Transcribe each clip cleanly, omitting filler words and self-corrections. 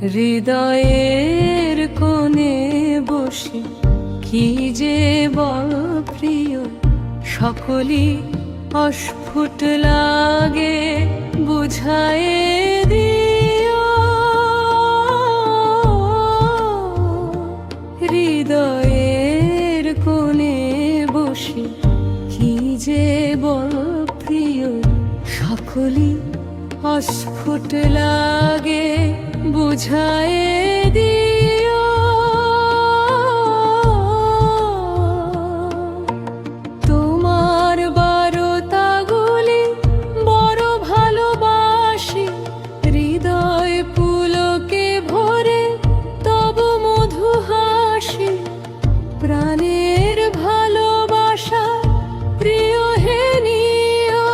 হৃদয়ের কোণে বসে কি যে বল প্রিয়, সকলই অস্ফুট লাগে বুঝায়ে দিও। হৃদয়ের কোণে বসে কি যে বল প্রিয়, সকলই অস্ফুট লাগে বুঝায়ে দিও। তোমার বারতাগুলি বড় ভালোবাসি, হৃদয় পুলকে ভরে তব মধু হাসি। প্রাণের ভালোবাসা প্রিয় হে নিও।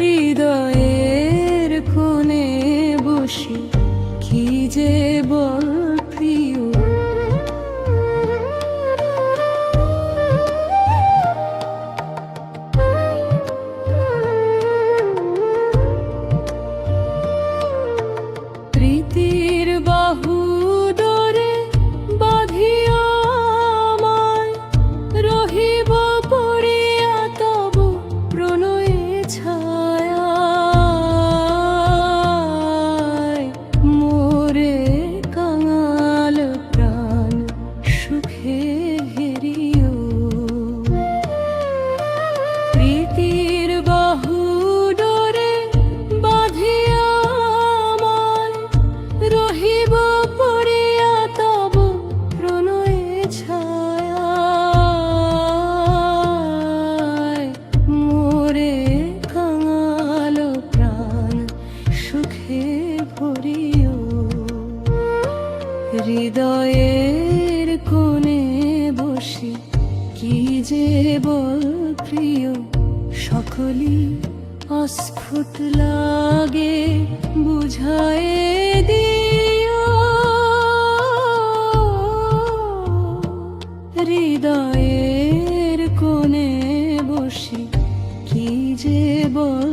হৃদয়ের কোণে বসে কি যে বল প্রিয়। প্রীতির বাহু ডোরে বাঁধিয়া আমায়, রহিব পড়িয়া তব প্রণয়ে ছায়ায়। মোরে কাঙাল প্রাণ সুখে হেরিও। প্রীতির বাহু ডোরে বাঁধিয়া আমায়, রহিব পড়িয়া তব প্রণয়ে ছায়ায়। মোরে কাঙাল প্রাণ সুখে ভরিও। হৃদয়ের কোণে বসে কি যে বল প্রিয়, সকলই অস্ফুট লাগে বুঝায়ে দিও। হৃদয়ের কোণে বসে কি যে বল